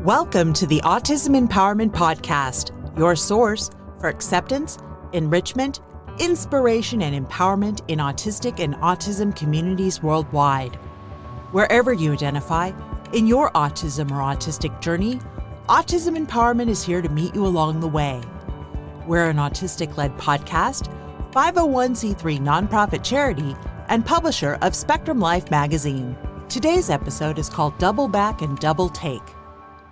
Welcome to the Autism Empowerment Podcast, your source for acceptance, enrichment, inspiration, and empowerment in autistic and autism communities worldwide. Wherever you identify in your autism or autistic journey, Autism Empowerment is here to meet you along the way. We're an autistic-led podcast, 501c3 nonprofit charity, and publisher of Spectrum Life magazine. Today's episode is called Double Back and Double Take.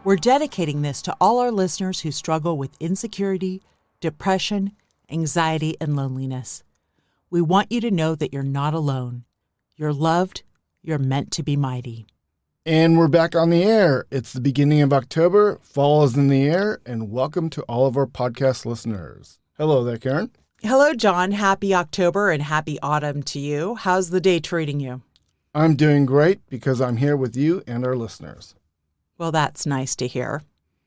We're dedicating this to all our listeners who struggle with insecurity, depression, anxiety, and loneliness. We want you to know that you're not alone. You're loved. You're meant to be mighty. And we're back on the air. It's the beginning of October. Fall is in the air, and welcome to all of our podcast listeners. Hello there, Karen. Hello, John. Happy October and happy autumn to you. How's the day treating you? I'm doing great because I'm here with you and our listeners. Well, that's nice to hear.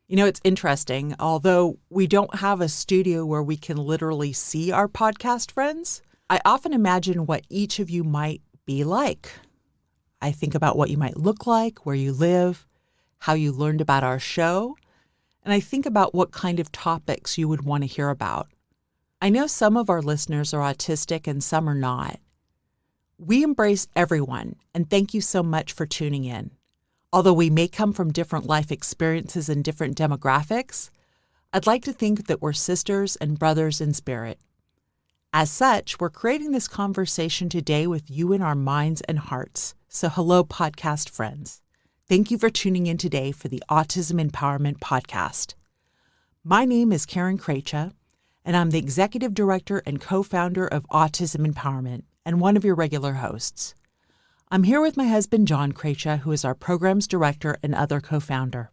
You know, it's interesting. Although we don't have a studio where we can literally see our podcast friends, I often imagine what each of you might be like. I think about what you might look like, where you live, how you learned about our show, and I think about what kind of topics you would want to hear about. I know some of our listeners are autistic and some are not. We embrace everyone, and thank you so much for tuning in. Although we may come from different life experiences and different demographics, I'd like to think that we're sisters and brothers in spirit. As such, we're creating this conversation today with you in our minds and hearts. So hello, podcast friends. Thank you for tuning in today for the Autism Empowerment Podcast. My name is Karen Krejcha, and I'm the Executive Director and co-founder of Autism Empowerment and one of your regular hosts. I'm here with my husband, John Krejcha, who is our Programs Director and other co-founder.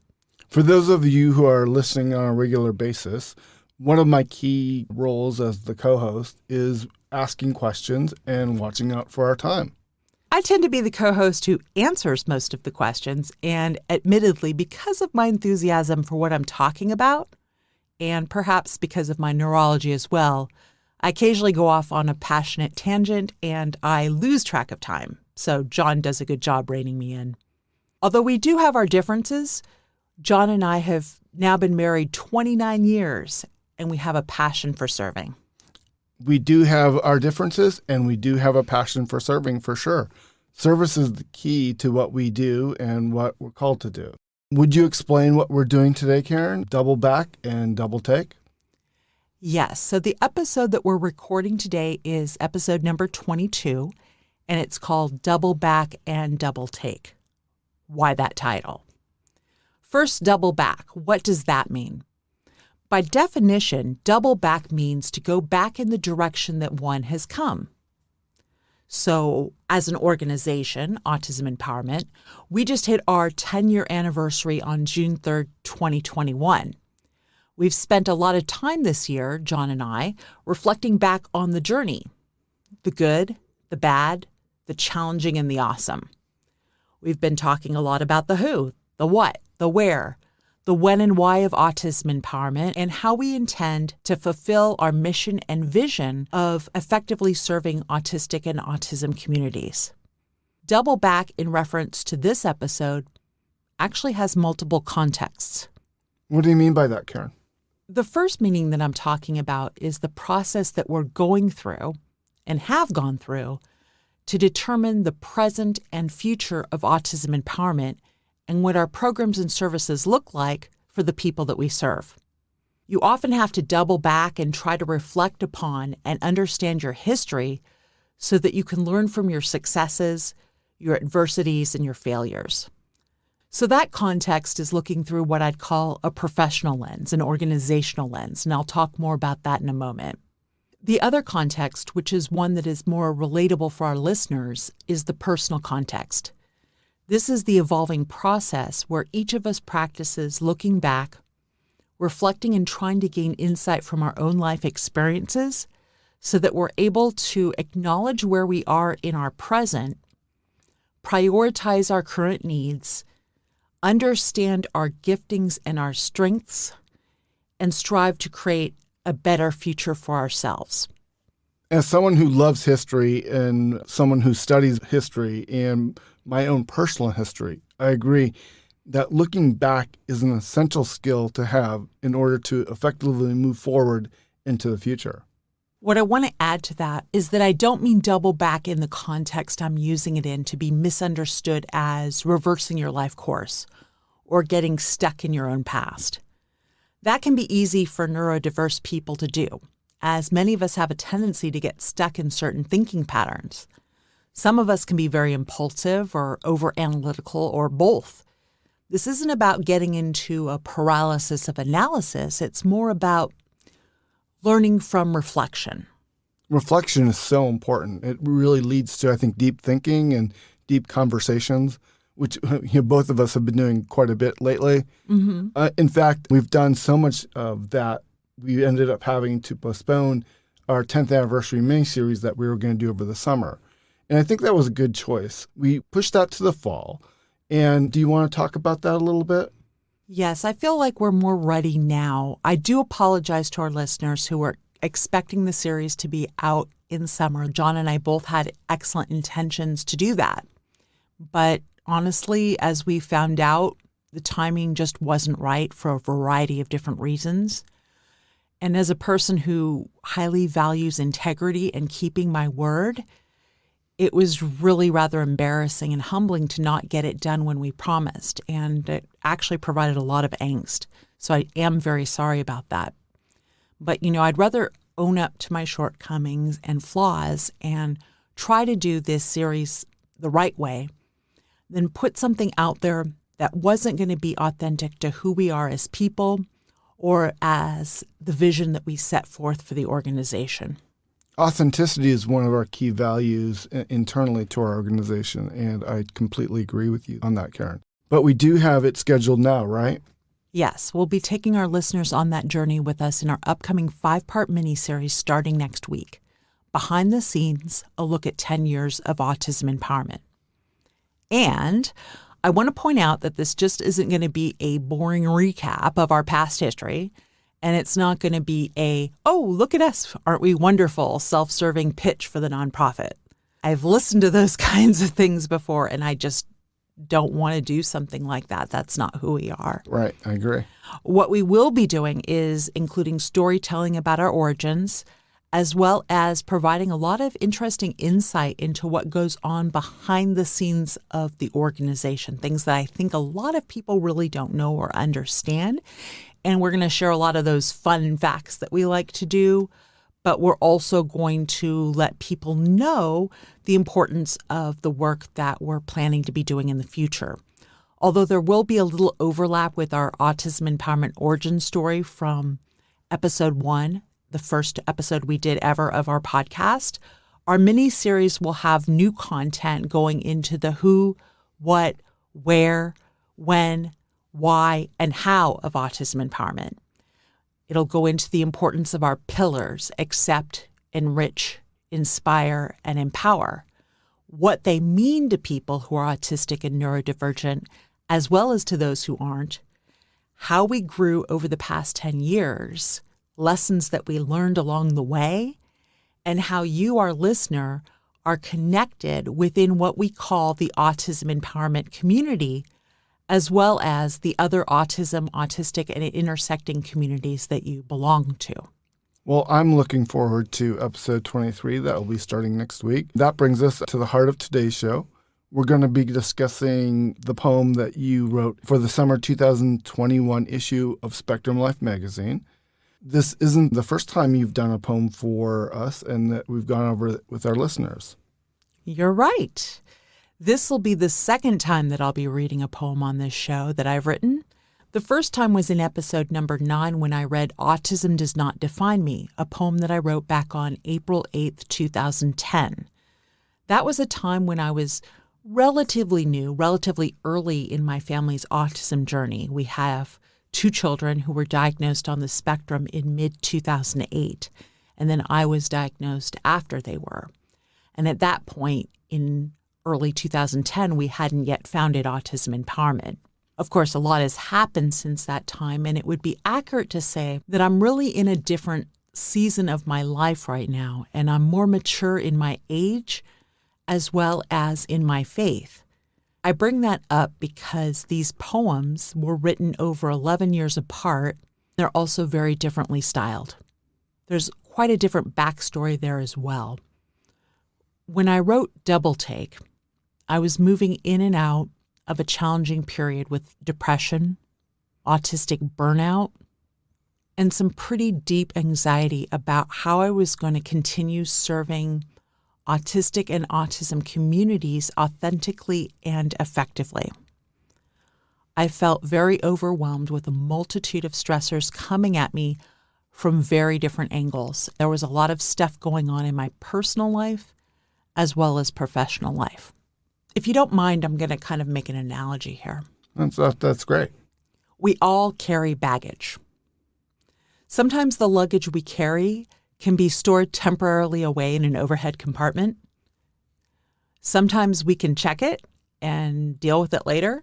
For those of you who are listening on a regular basis, one of my key roles as the co-host is asking questions and watching out for our time. I tend to be the co-host who answers most of the questions, and admittedly, because of my enthusiasm for what I'm talking about, and perhaps because of my neurology as well, I occasionally go off on a passionate tangent and I lose track of time. So John does a good job reining me in. Although we do have our differences, John and I have now been married 29 years, and we have a passion for serving. We do have our differences, and we do have a passion for serving, for sure. Service is the key to what we do and what we're called to do. Would you explain what we're doing today, Karen? Double back and double take? Yes. So the episode that we're recording today is episode number 22, and it's called Double Back and Double Take. Why that title? First, double back. What does that mean? By definition, double back means to go back in the direction that one has come. So as an organization, Autism Empowerment, we just hit our 10-year anniversary on June 3rd, 2021. We've spent a lot of time this year, John and I, reflecting back on the journey, the good, the bad, the challenging, and the awesome. We've been talking a lot about the who, the what, the where, the when and why of autism empowerment, and how we intend to fulfill our mission and vision of effectively serving autistic and autism communities. Double back in reference to this episode actually has multiple contexts. What do you mean by that, Karen? The first meaning that I'm talking about is the process that we're going through and have gone through to determine the present and future of autism empowerment and what our programs and services look like for the people that we serve. You often have to double back and try to reflect upon and understand your history so that you can learn from your successes, your adversities, and your failures. So that context is looking through what I'd call a professional lens, an organizational lens, and I'll talk more about that in a moment. The other context, which is one that is more relatable for our listeners, is the personal context. This is the evolving process where each of us practices looking back, reflecting and trying to gain insight from our own life experiences so that we're able to acknowledge where we are in our present, prioritize our current needs, understand our giftings and our strengths, and strive to create a better future for ourselves. As someone who loves history and someone who studies history and my own personal history, I agree. that looking back is an essential skill to have in order to effectively move forward into the future. What I want to add to that is that I don't mean double back in the context I'm using it in to be misunderstood as reversing your life course or getting stuck in your own past. That can be easy for neurodiverse people to do, as many of us have a tendency to get stuck in certain thinking patterns. Some of us can be very impulsive or over-analytical or both. This isn't about getting into a paralysis of analysis. It's more about learning from reflection. Reflection is so important. It really leads to, I think, deep thinking and deep conversations, which both of us have been doing quite a bit lately. Mm-hmm. In fact, we've done so much of that, we ended up having to postpone our 10th anniversary miniseries that we were going to do over the summer. And I think that was a good choice. We pushed that to the fall. And do you want to talk about that a little bit? Yes, I feel like we're more ready now. I do apologize to our listeners who were expecting the series to be out in summer. John and I both had excellent intentions to do that. But honestly, as we found out, the timing just wasn't right for a variety of different reasons. And as a person who highly values integrity and keeping my word, it was really rather embarrassing and humbling to not get it done when we promised. And it actually provided a lot of angst. So I am very sorry about that. But, I'd rather own up to my shortcomings and flaws and try to do this series the right way than put something out there that wasn't going to be authentic to who we are as people or as the vision that we set forth for the organization. Authenticity is one of our key values internally to our organization, and I completely agree with you on that, Karen. But we do have it scheduled now, right? Yes, we'll be taking our listeners on that journey with us in our upcoming 5-part miniseries starting next week. Behind the Scenes, a look at 10 years of autism empowerment. And I want to point out that this just isn't going to be a boring recap of our past history. And it's not going to be look at us, aren't we wonderful, self-serving pitch for the nonprofit. I've listened to those kinds of things before, and I just don't want to do something like that. That's not who we are. Right, I agree. What we will be doing is including storytelling about our origins, as well as providing a lot of interesting insight into what goes on behind the scenes of the organization, things that I think a lot of people really don't know or understand. And we're going to share a lot of those fun facts that we like to do, but we're also going to let people know the importance of the work that we're planning to be doing in the future. Although there will be a little overlap with our Autism Empowerment origin story from episode 1, the first episode we did ever of our podcast, our mini-series will have new content going into the who, what, where, when, why, and how of autism empowerment. It'll go into the importance of our pillars: accept, enrich, inspire, and empower, what they mean to people who are autistic and neurodivergent, as well as to those who aren't, how we grew over the past 10 years, lessons that we learned along the way, and how you, our listener, are connected within what we call the autism empowerment community, as well as the other autism, autistic, and intersecting communities that you belong to. Well, I'm looking forward to episode 23 that will be starting next week. That brings us to the heart of today's show. We're going to be discussing the poem that you wrote for the summer 2021 issue of Spectrum Life magazine. This isn't the first time you've done a poem for us and that we've gone over it with our listeners. You're right. This will be the second time that I'll be reading a poem on this show that I've written. The first time was in episode number 9 when I read Autism Does Not Define Me, a poem that I wrote back on April 8th, 2010. That was a time when I was relatively new, relatively early in my family's autism journey. We have 2 children who were diagnosed on the spectrum in mid-2008, and then I was diagnosed after they were. And at that point, in early 2010, we hadn't yet founded Autism Empowerment. Of course, a lot has happened since that time, and it would be accurate to say that I'm really in a different season of my life right now, and I'm more mature in my age as well as in my faith. I bring that up because these poems were written over 11 years apart. They're also very differently styled. There's quite a different backstory there as well. When I wrote Double Take, I was moving in and out of a challenging period with depression, autistic burnout, and some pretty deep anxiety about how I was going to continue serving autistic and autism communities authentically and effectively. I felt very overwhelmed with a multitude of stressors coming at me from very different angles. There was a lot of stuff going on in my personal life as well as professional life. If you don't mind, I'm going to kind of make an analogy here. That's great. We all carry baggage. Sometimes the luggage we carry can be stored temporarily away in an overhead compartment. Sometimes we can check it and deal with it later.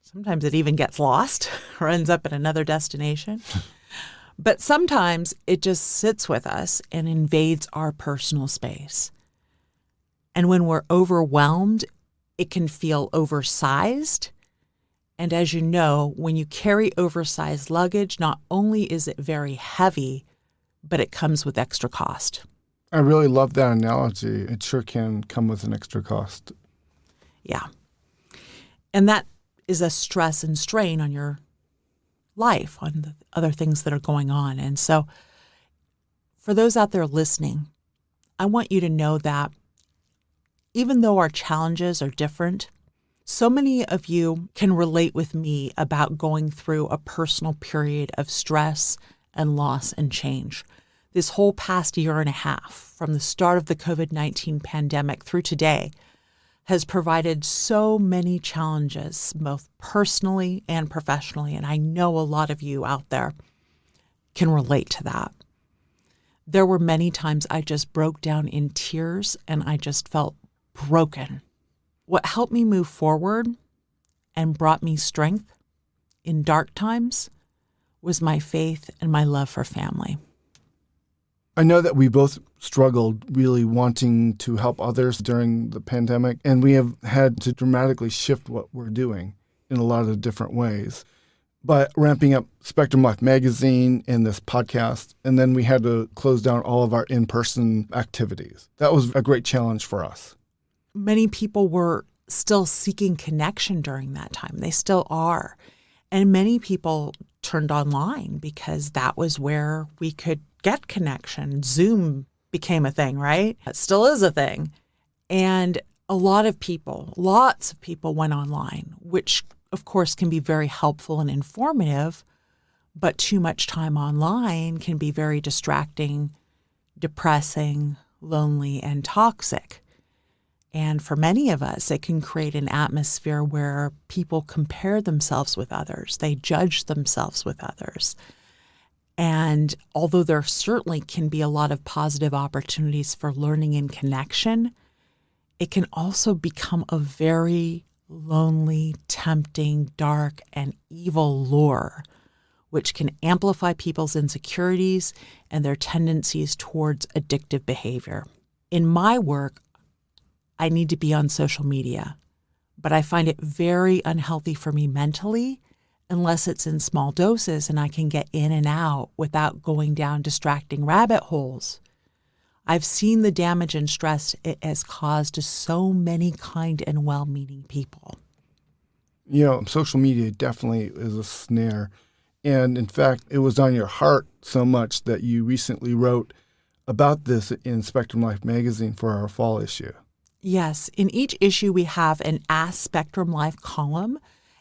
Sometimes it even gets lost or ends up at another destination. But sometimes it just sits with us and invades our personal space. And when we're overwhelmed, it can feel oversized. And as you know, when you carry oversized luggage, not only is it very heavy, but it comes with extra cost. I really love that analogy. It sure can come with an extra cost. Yeah. And that is a stress and strain on your life, on the other things that are going on. And so for those out there listening, I want you to know that even though our challenges are different, so many of you can relate with me about going through a personal period of stress and loss and change. This whole past year and a half, from the start of the COVID-19 pandemic through today, has provided so many challenges, both personally and professionally. And I know a lot of you out there can relate to that. There were many times I just broke down in tears and I just felt broken. What helped me move forward and brought me strength in dark times was my faith and my love for family. I know that we both struggled really wanting to help others during the pandemic, and we have had to dramatically shift what we're doing in a lot of different ways. But ramping up Spectrum Life magazine and this podcast, and then we had to close down all of our in-person activities. That was a great challenge for us. Many people were still seeking connection during that time. They still are. And many people turned online because that was where we could get connection. Zoom became a thing, right? It still is a thing. And lots of people went online, which of course can be very helpful and informative, but too much time online can be very distracting, depressing, lonely, and toxic. And for many of us, it can create an atmosphere where people compare themselves with others. They judge themselves with others. And although there certainly can be a lot of positive opportunities for learning and connection, it can also become a very lonely, tempting, dark, and evil lure, which can amplify people's insecurities and their tendencies towards addictive behavior. In my work, I need to be on social media, but I find it very unhealthy for me mentally unless it's in small doses and I can get in and out without going down distracting rabbit holes. I've seen the damage and stress it has caused to so many kind and well-meaning people. You know, social media definitely is a snare. And in fact, it was on your heart so much that you recently wrote about this in Spectrum Life magazine for our fall issue. Yes. In each issue, we have an Ask Spectrum Life column,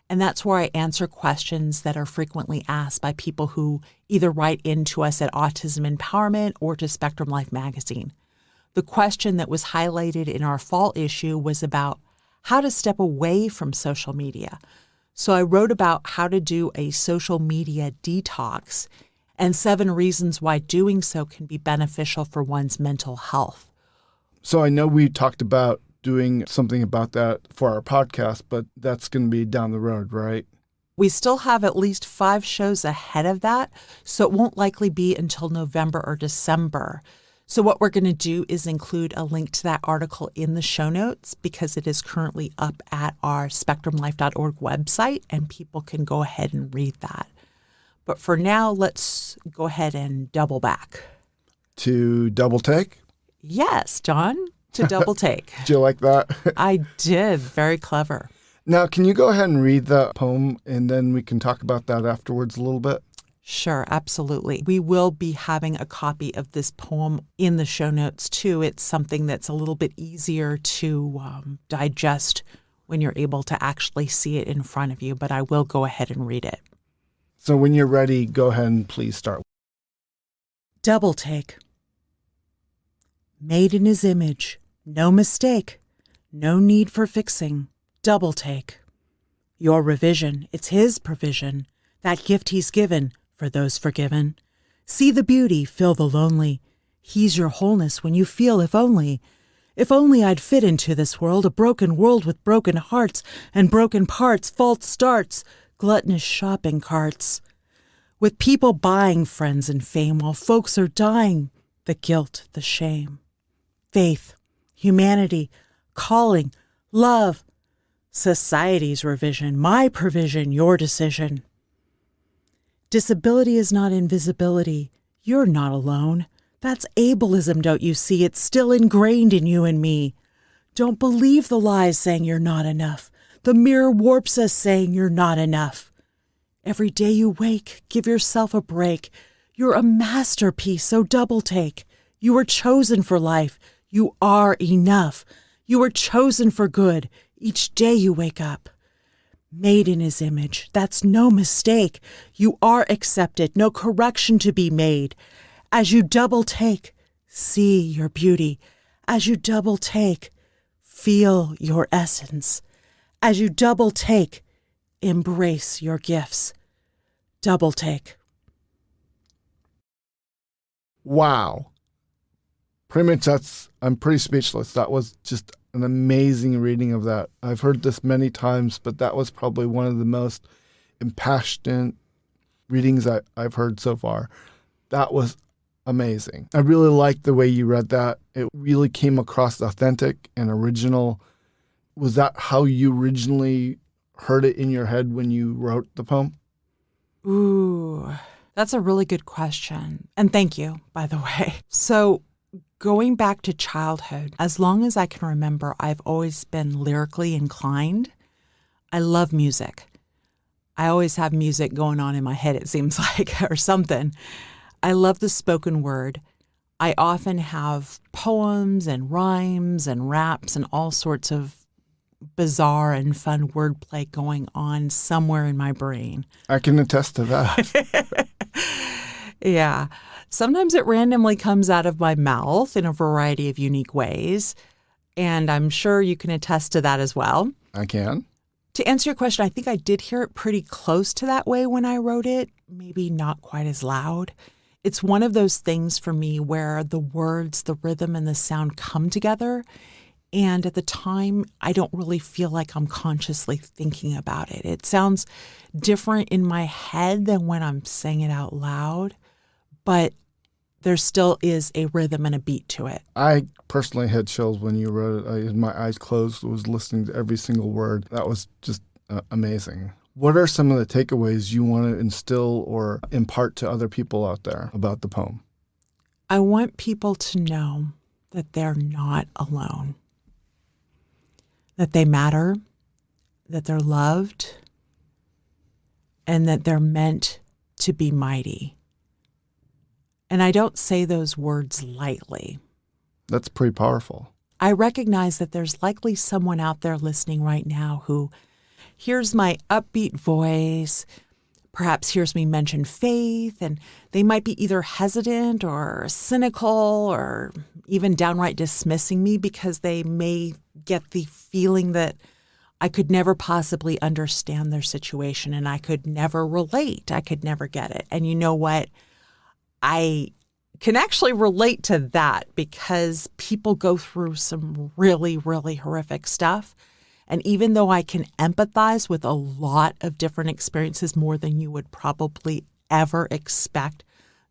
and that's where I answer questions that are frequently asked by people who either write into us at Autism Empowerment or to Spectrum Life magazine. The question that was highlighted in our fall issue was about how to step away from social media. So I wrote about how to do a social media detox and 7 reasons why doing so can be beneficial for one's mental health. So I know we talked about doing something about that for our podcast, but that's going to be down the road, right? We still have at least 5 shows ahead of that, so it won't likely be until November or December. So what we're going to do is include a link to that article in the show notes because it is currently up at our spectrumlife.org website and people can go ahead and read that. But for now, let's go ahead and double back. To double take? Yes, John, to double take. Did you like that? I did. Very clever. Now, can you go ahead and read the poem and then we can talk about that afterwards a little bit? Sure, absolutely. We will be having a copy of this poem in the show notes too. It's something that's a little bit easier to digest when you're able to actually see it in front of you, but I will go ahead and read it. So when you're ready, go ahead and please start. Double take. Made in his image, no mistake, no need for fixing. Double take. Your revision, it's his provision, that gift he's given for those forgiven. See the beauty, feel the lonely. He's your wholeness when you feel if only I'd fit into this world, a broken world with broken hearts and broken parts, false starts, gluttonous shopping carts. With people buying friends and fame while folks are dying, the guilt, the shame. Faith, humanity, calling, love, society's revision, my provision, your decision. Disability is not invisibility. You're not alone. That's ableism, don't you see? It's still ingrained in you and me. Don't believe the lies saying you're not enough. The mirror warps us saying you're not enough. Every day you wake, give yourself a break. You're a masterpiece, so double take. You were chosen for life. You are enough. You were chosen for good. Each day you wake up. Made in his image, that's no mistake. You are accepted, no correction to be made. As you double take, see your beauty. As you double take, feel your essence. As you double take, embrace your gifts. Double take. Wow. Pretty much I'm pretty speechless. That was just an amazing reading of that. I've heard this many times, but that was probably one of the most impassioned readings I've heard so far. That was amazing. I really liked the way you read that. It really came across authentic and original. Was that how you originally heard it in your head when you wrote the poem? Ooh, that's a really good question. And thank you, by the way. So going back to childhood, as long as I can remember, I've always been lyrically inclined. I love music. I always have music going on in my head, it seems like, or something. I love the spoken word. I often have poems and rhymes and raps and all sorts of bizarre and fun wordplay going on somewhere in my brain. I can attest to that. Yeah. Sometimes it randomly comes out of my mouth in a variety of unique ways, and I'm sure you can attest to that as well. I can. To answer your question, I think I did hear it pretty close to that way when I wrote it, maybe not quite as loud. It's one of those things for me where the words, the rhythm, and the sound come together, and at the time, I don't really feel like I'm consciously thinking about it. It sounds different in my head than when I'm saying it out loud, but there still is a rhythm and a beat to it. I personally had chills when you wrote it. I had my eyes closed, was listening to every single word. That was just amazing. What are some of the takeaways you want to instill or impart to other people out there about the poem? I want people to know that they're not alone, that they matter, that they're loved, and that they're meant to be mighty. And I don't say those words lightly. That's pretty powerful. I recognize that there's likely someone out there listening right now who hears my upbeat voice, perhaps hears me mention faith, and they might be either hesitant or cynical or even downright dismissing me because they may get the feeling that I could never possibly understand their situation and I could never relate. I could never get it. And you know what? I can actually relate to that because people go through some really, really horrific stuff. And even though I can empathize with a lot of different experiences more than you would probably ever expect,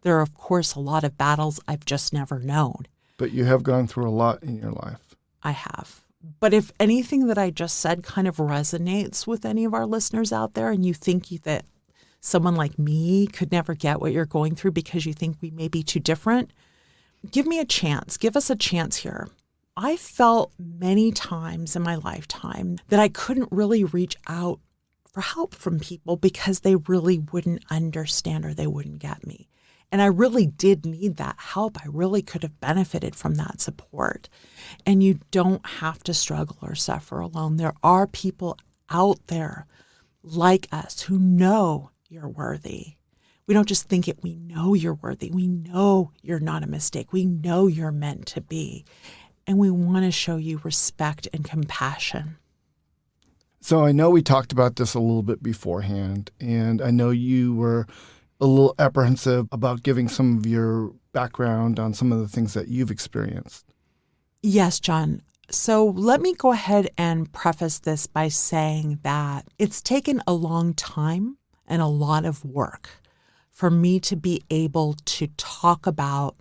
There are, of course, a lot of battles I've just never known. But you have gone through a lot in your life. I have. But if anything that I just said kind of resonates with any of our listeners out there, and you think that someone like me could never get what you're going through because you think we may be too different, give me a chance. Give us a chance here. I felt many times in my lifetime that I couldn't really reach out for help from people because they really wouldn't understand or they wouldn't get me. And I really did need that help. I really could have benefited from that support. And you don't have to struggle or suffer alone. There are people out there like us who know you're worthy. We don't just think it. We know you're worthy. We know you're not a mistake. We know you're meant to be. And we want to show you respect and compassion. So I know we talked about this a little bit beforehand, and I know you were a little apprehensive about giving some of your background on some of the things that you've experienced. Yes, John. So let me go ahead and preface this by saying that it's taken a long time and a lot of work for me to be able to talk about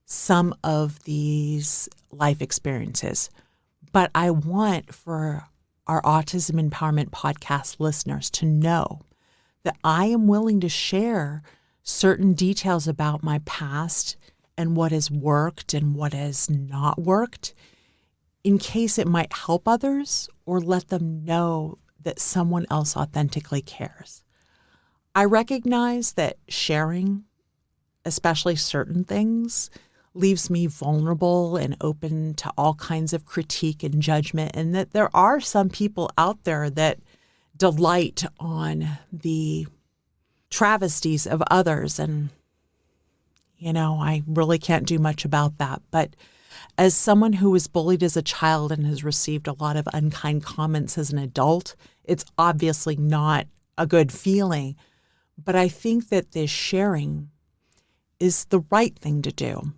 some of these life experiences. But I want for our Autism Empowerment Podcast listeners to know that I am willing to share certain details about my past and what has worked and what has not worked in case it might help others or let them know that someone else authentically cares. I recognize that sharing, especially certain things, leaves me vulnerable and open to all kinds of critique and judgment, and that there are some people out there that delight on the travesties of others. And, I really can't do much about that. But as someone who was bullied as a child and has received a lot of unkind comments as an adult, it's obviously not a good feeling. But I think that this sharing is the right thing to do.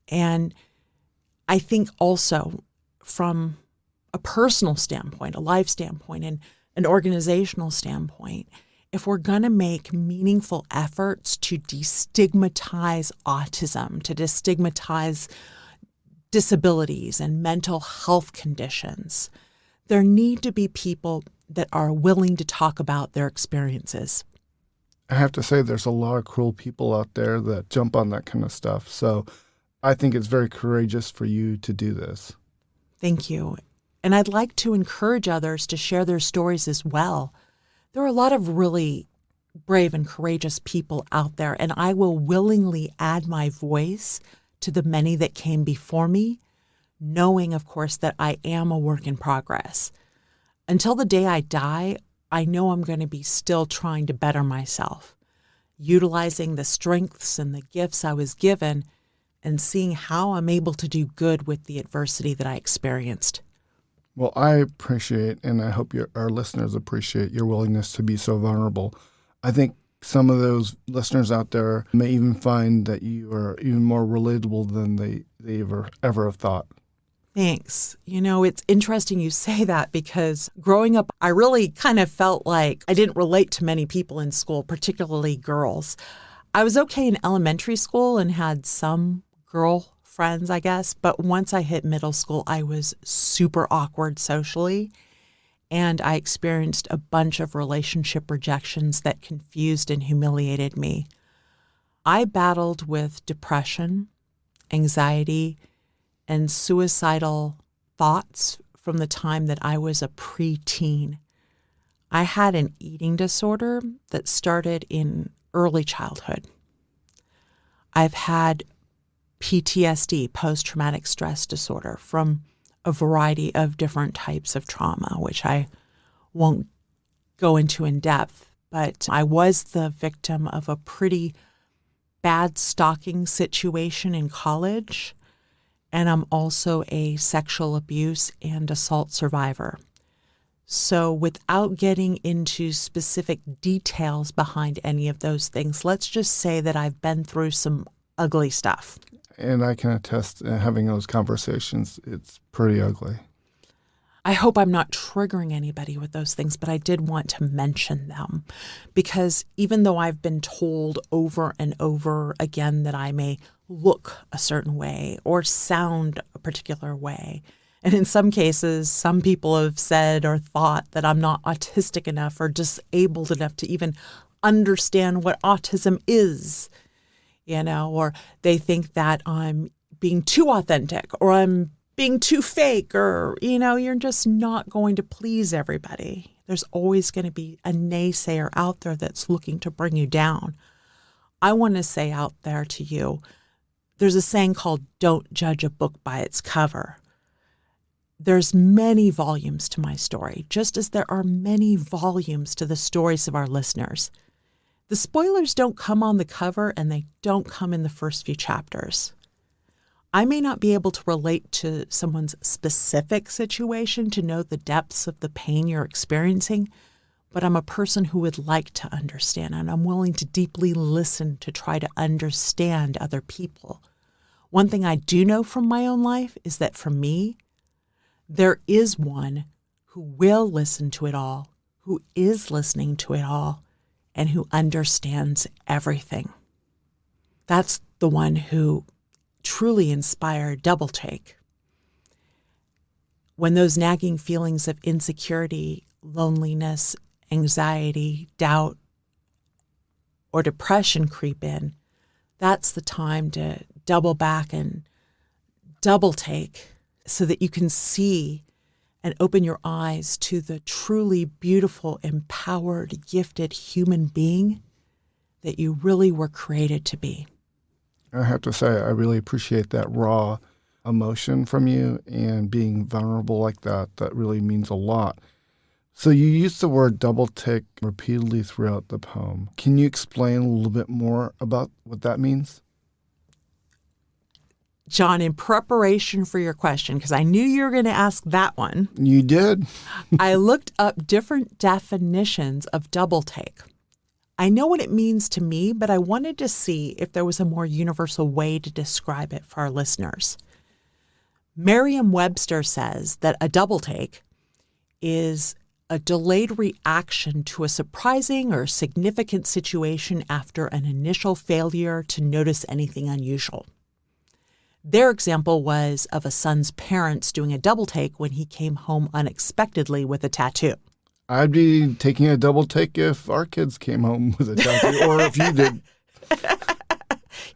And I think also from a personal standpoint, a life standpoint, and an organizational standpoint, if we're going to make meaningful efforts to destigmatize autism, to destigmatize disabilities and mental health conditions, there need to be people that are willing to talk about their experiences. I have to say there's a lot of cruel people out there that jump on that kind of stuff. So I think it's very courageous for you to do this. Thank you. And I'd like to encourage others to share their stories as well. There are a lot of really brave and courageous people out there, and I will willingly add my voice to the many that came before me, knowing, of course, that I am a work in progress. Until the day I die, I know I'm going to be still trying to better myself, utilizing the strengths and the gifts I was given and seeing how I'm able to do good with the adversity that I experienced. Well, I appreciate, and I hope our listeners appreciate your willingness to be so vulnerable. I think some of those listeners out there may even find that you are even more relatable than they ever have thought. Thanks. It's interesting you say that because growing up, I really kind of felt like I didn't relate to many people in school, particularly girls. I was okay in elementary school and had some girl friends, I guess. But once I hit middle school, I was super awkward socially. And I experienced a bunch of relationship rejections that confused and humiliated me. I battled with depression, anxiety, and suicidal thoughts from the time that I was a preteen. I had an eating disorder that started in early childhood. I've had PTSD, post-traumatic stress disorder, from a variety of different types of trauma, which I won't go into in depth, but I was the victim of a pretty bad stalking situation in college, and I'm also a sexual abuse and assault survivor. So without getting into specific details behind any of those things, let's just say that I've been through some ugly stuff. And I can attest, having those conversations, it's pretty ugly. I hope I'm not triggering anybody with those things, but I did want to mention them because even though I've been told over and over again that I may look a certain way or sound a particular way, and in some cases, some people have said or thought that I'm not autistic enough or disabled enough to even understand what autism is, or they think that I'm being too authentic or I'm being too fake or, you're just not going to please everybody. There's always going to be a naysayer out there that's looking to bring you down. I want to say out there to you, there's a saying called don't judge a book by its cover. There's many volumes to my story, just as there are many volumes to the stories of our listeners. The spoilers don't come on the cover and they don't come in the first few chapters. I may not be able to relate to someone's specific situation to know the depths of the pain you're experiencing, but I'm a person who would like to understand, and I'm willing to deeply listen to try to understand other people. One thing I do know from my own life is that for me, there is one who will listen to it all, who is listening to it all, and who understands everything. That's the one who truly inspired Double Take. When those nagging feelings of insecurity, loneliness, anxiety, doubt, or depression creep in, that's the time to double back and double take so that you can see and open your eyes to the truly beautiful, empowered, gifted human being that you really were created to be. I have to say, I really appreciate that raw emotion from you and being vulnerable like that. That really means a lot. So you use the word double take repeatedly throughout the poem. Can you explain a little bit more about what that means? John, in preparation for your question, because I knew you were going to ask that one. You did. I looked up different definitions of double take. I know what it means to me, but I wanted to see if there was a more universal way to describe it for our listeners. Merriam-Webster says that a double take is a delayed reaction to a surprising or significant situation after an initial failure to notice anything unusual. Their example was of a son's parents doing a double take when he came home unexpectedly with a tattoo. I'd be taking a double take if our kids came home with a tattoo, or if you did.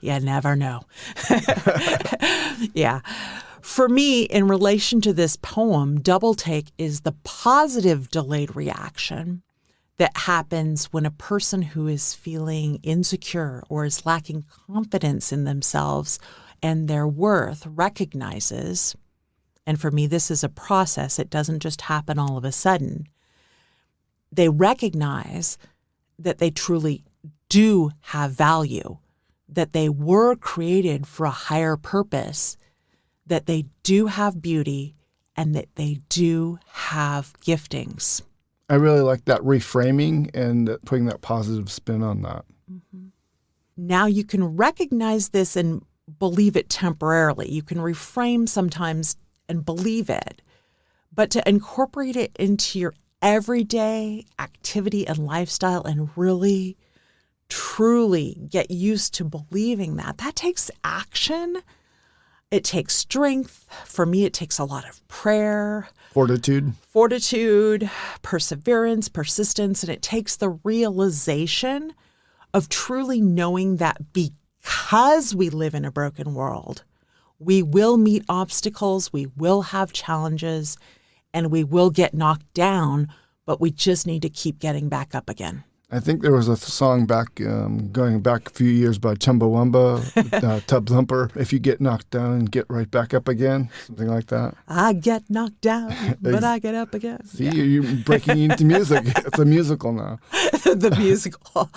You never know. Yeah. For me, in relation to this poem, double take is the positive delayed reaction that happens when a person who is feeling insecure or is lacking confidence in themselves and their worth recognizes, and for me, this is a process. It doesn't just happen all of a sudden. They recognize that they truly do have value, that they were created for a higher purpose, that they do have beauty, and that they do have giftings. I really like that reframing and putting that positive spin on that. Mm-hmm. Now you can recognize this and believe it temporarily. You can reframe sometimes and believe it, but to incorporate it into your everyday activity and lifestyle and really, truly get used to believing that takes action. It takes strength. For me, it takes a lot of prayer. Fortitude, perseverance, persistence, and it takes the realization of truly knowing that because we live in a broken world, we will meet obstacles, we will have challenges, and we will get knocked down, but we just need to keep getting back up again. I think there was a song back, going back a few years by Chumbawamba, Tub Thumper. If you get knocked down, get right back up again, something like that. I get knocked down, but I get up again. See, you're breaking into music. It's a musical now. The musical.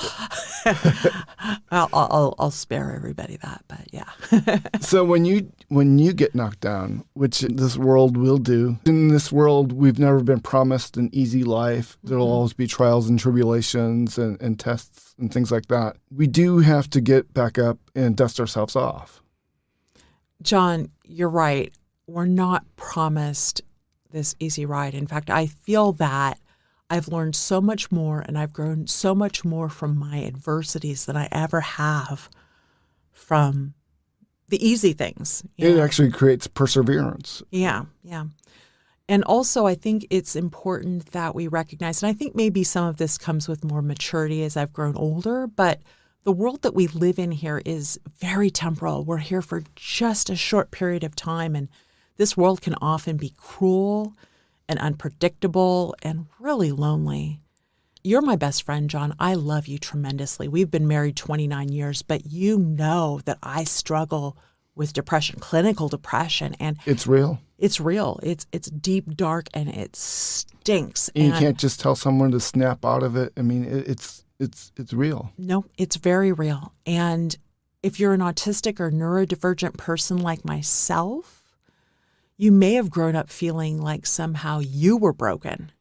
I'll spare everybody that, but yeah. So when you get knocked down, which this world will do, in this world we've never been promised an easy life. There'll always be trials and tribulations and tests and things like that. We do have to get back up and dust ourselves off. John, you're right. We're not promised this easy ride. In fact, I feel that I've learned so much more and I've grown so much more from my adversities than I ever have from the easy things. It actually creates perseverance. Yeah. And also, I think it's important that we recognize, and I think maybe some of this comes with more maturity as I've grown older, but the world that we live in here is very temporal. We're here for just a short period of time, and this world can often be cruel and unpredictable and really lonely. You're my best friend, John. I love you tremendously. We've been married 29 years, but you know that I struggle with depression, clinical depression, and it's real. It's real. It's deep, dark, and it stinks. And you can't just tell someone to snap out of it. I mean, it's real. No, it's very real. And if you're an autistic or neurodivergent person like myself, you may have grown up feeling like somehow you were broken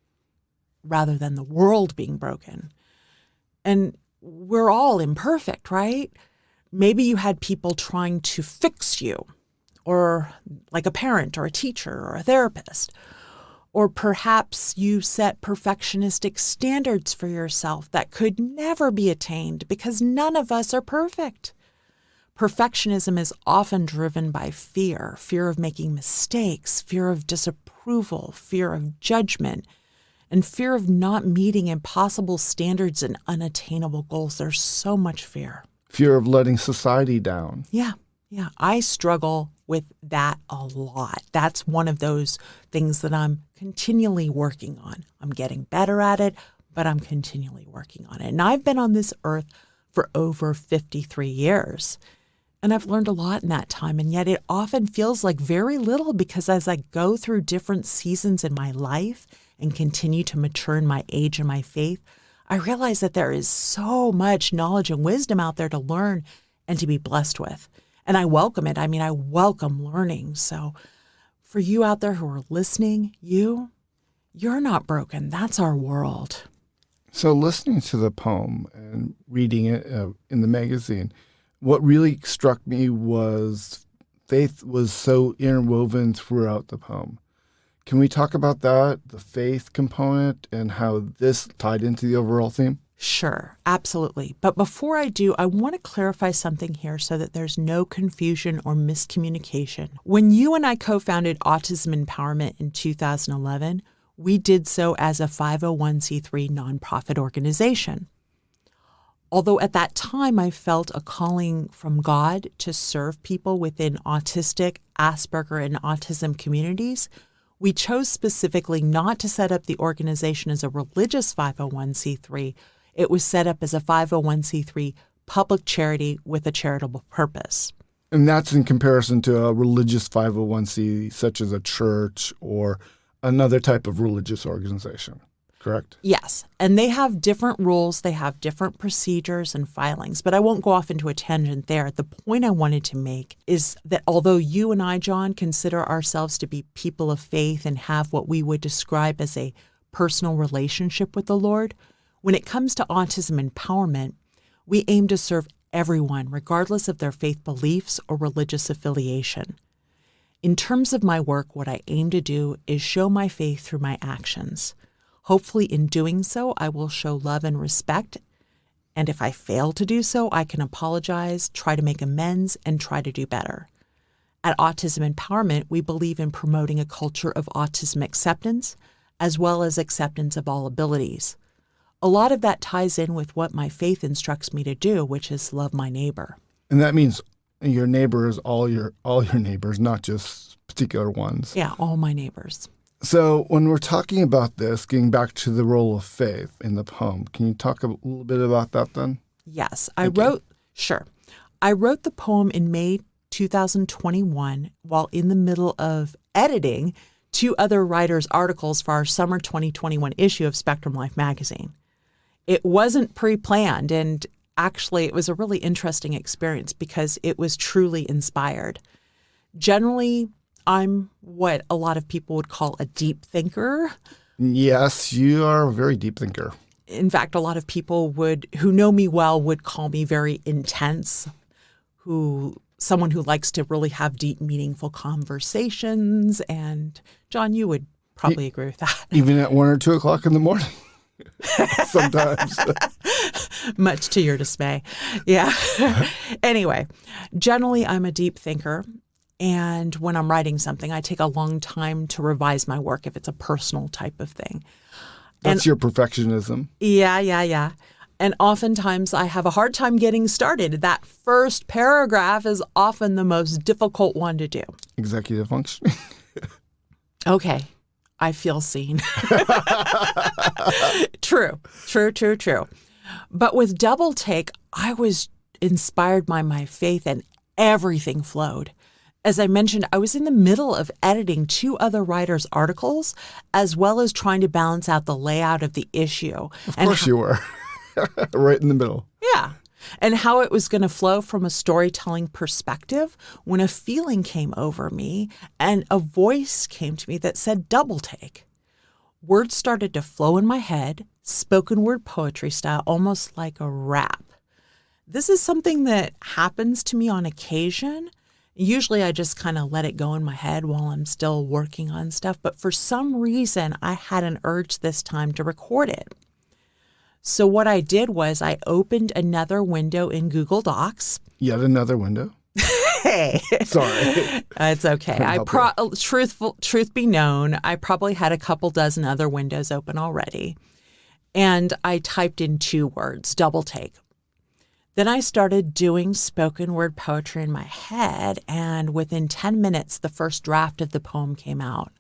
rather than the world being broken. And we're all imperfect, right? Maybe you had people trying to fix you, or like a parent or a teacher or a therapist. Or perhaps you set perfectionistic standards for yourself that could never be attained because none of us are perfect. Perfectionism is often driven by fear of making mistakes, fear of disapproval, fear of judgment, and fear of not meeting impossible standards and unattainable goals. There's so much fear. Fear of letting society down. Yeah. I struggle with that a lot. That's one of those things that I'm continually working on. I'm getting better at it, but I'm continually working on it. And I've been on this earth for over 53 years. And I've learned a lot in that time. And yet it often feels like very little because as I go through different seasons in my life and continue to mature in my age and my faith, I realize that there is so much knowledge and wisdom out there to learn and to be blessed with. And I welcome it. I mean, I welcome learning. So for you out there who are listening, you're not broken. That's our world. So listening to the poem and reading it in the magazine, what really struck me was faith was so interwoven throughout the poem. Can we talk about that, the faith component, and how this tied into the overall theme? Sure, absolutely. But before I do, I want to clarify something here so that there's no confusion or miscommunication. When you and I co-founded Autism Empowerment in 2011, we did so as a 501c3 nonprofit organization. Although at that time I felt a calling from God to serve people within autistic, Asperger, and autism communities, we chose specifically not to set up the organization as a religious 501c3. It was set up as a 501c3 public charity with a charitable purpose. And that's in comparison to a religious 501c, such as a church or another type of religious organization, correct? Yes. And they have different rules. They have different procedures and filings. But I won't go off into a tangent there. The point I wanted to make is that although you and I, John, consider ourselves to be people of faith and have what we would describe as a personal relationship with the Lord, when it comes to autism empowerment, we aim to serve everyone, regardless of their faith beliefs or religious affiliation. In terms of my work, what I aim to do is show my faith through my actions. Hopefully, in doing so, I will show love and respect. And if I fail to do so, I can apologize, try to make amends, and try to do better. At Autism Empowerment, we believe in promoting a culture of autism acceptance, as well as acceptance of all abilities. A lot of that ties in with what my faith instructs me to do, which is love my neighbor. And that means your neighbor is all your neighbors, not just particular ones. Yeah, all my neighbors. So when we're talking about this, getting back to the role of faith in the poem, can you talk a little bit about that then? Yes, I wrote the poem in May 2021 while in the middle of editing 2 other writers' articles for our summer 2021 issue of Spectrum Life magazine. It wasn't pre-planned, and actually it was a really interesting experience because it was truly inspired. Generally, I'm what a lot of people would call a deep thinker. Yes, you are a very deep thinker. In fact, a lot of people who know me well would call me very intense, someone who likes to really have deep, meaningful conversations. And John, you would probably agree with that. Even at 1 or 2 o'clock in the morning. Sometimes. Much to your dismay. Yeah. Anyway, generally I'm a deep thinker. And when I'm writing something, I take a long time to revise my work if it's a personal type of thing. That's your perfectionism. Yeah. And oftentimes I have a hard time getting started. That first paragraph is often the most difficult one to do. Executive functioning. Okay. I feel seen. True. But with Double Take, I was inspired by my faith and everything flowed. As I mentioned, I was in the middle of editing 2 other writers' articles, as well as trying to balance out the layout of the issue. Of course you were. Right in the middle. Yeah. And how it was going to flow from a storytelling perspective when a feeling came over me and a voice came to me that said double take. Words started to flow in my head, spoken word poetry style, almost like a rap. This is something that happens to me on occasion. Usually I just kind of let it go in my head while I'm still working on stuff. But for some reason, I had an urge this time to record it. So what I did was I opened another window in Google Docs. Yet another window? Hey. Sorry. It's okay. Truth be known, I probably had a couple dozen other windows open already. And I typed in 2 words, double take. Then I started doing spoken word poetry in my head, and within 10 minutes, the first draft of the poem came out.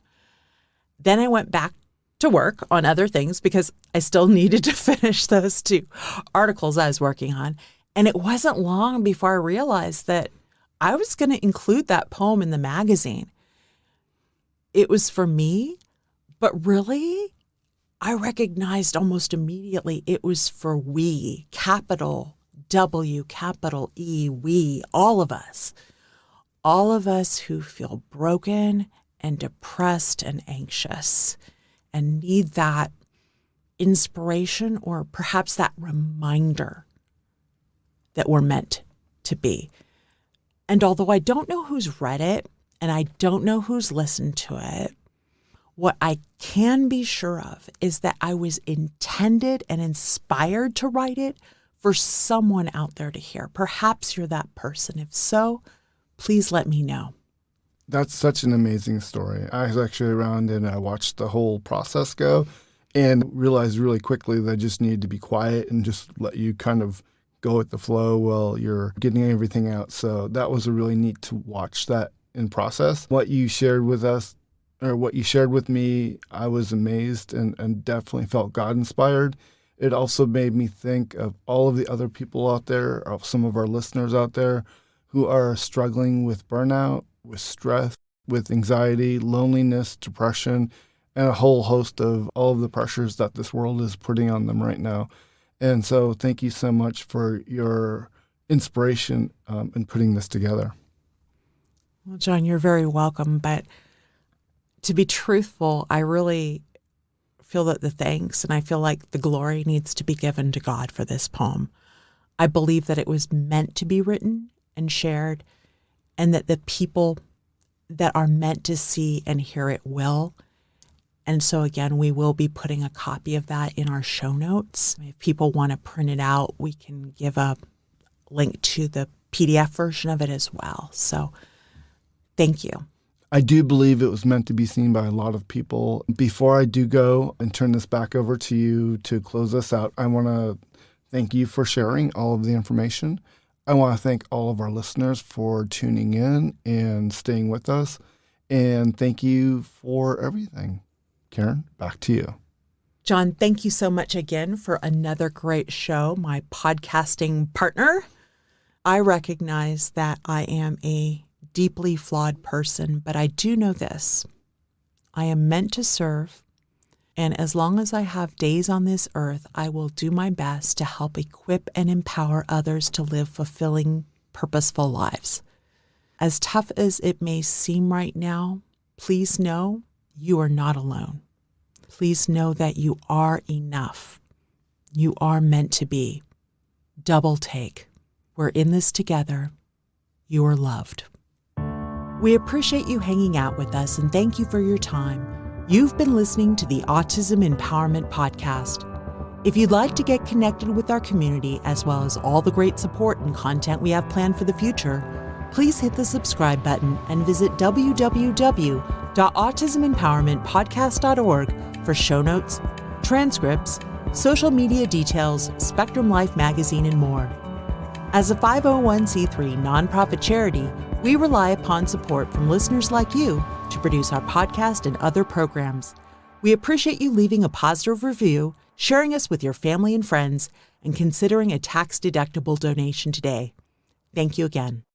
Then I went back to work on other things because I still needed to finish those 2 articles I was working on. And it wasn't long before I realized that I was going to include that poem in the magazine. It was for me, but really, I recognized almost immediately it was for we, capital W, capital E, we, all of us who feel broken and depressed and anxious and need that inspiration or perhaps that reminder that we're meant to be. And although I don't know who's read it and I don't know who's listened to it, what I can be sure of is that I was intended and inspired to write it for someone out there to hear. Perhaps you're that person. If so, please let me know. That's such an amazing story. I was actually around and I watched the whole process go and realized really quickly that I just needed to be quiet and just let you kind of go with the flow while you're getting everything out. So that was really neat to watch that in process. What you shared with us, or what you shared with me, I was amazed and definitely felt God-inspired. It also made me think of all of the other people out there, or some of our listeners out there who are struggling with burnout, with stress, with anxiety, loneliness, depression, and a whole host of all of the pressures that this world is putting on them right now. And so thank you so much for your inspiration in putting this together. Well, John, you're very welcome. But to be truthful, I really feel that the thanks and I feel like the glory needs to be given to God for this poem. I believe that it was meant to be written and shared, and that the people that are meant to see and hear it will. And so again, we will be putting a copy of that in our show notes. If people want to print it out, we can give a link to the PDF version of it as well. So thank you. I do believe it was meant to be seen by a lot of people. Before I do go and turn this back over to you to close us out, I want to thank you for sharing all of the information. I want to thank all of our listeners for tuning in and staying with us. And thank you for everything. Karen, back to you. John, thank you so much again for another great show, my podcasting partner. I recognize that I am a deeply flawed person, but I do know this. I am meant to serve, and as long as I have days on this earth, I will do my best to help equip and empower others to live fulfilling, purposeful lives. As tough as it may seem right now, please know you are not alone. Please know that you are enough. You are meant to be. Double take. We're in this together. You are loved. We appreciate you hanging out with us and thank you for your time. You've been listening to the Autism Empowerment Podcast. If you'd like to get connected with our community as well as all the great support and content we have planned for the future, please hit the subscribe button and visit www.autismempowermentpodcast.org for show notes, transcripts, social media details, Spectrum Life magazine, and more. As a 501c3 nonprofit charity, we rely upon support from listeners like you to produce our podcast and other programs. We appreciate you leaving a positive review, sharing us with your family and friends, and considering a tax-deductible donation today. Thank you again.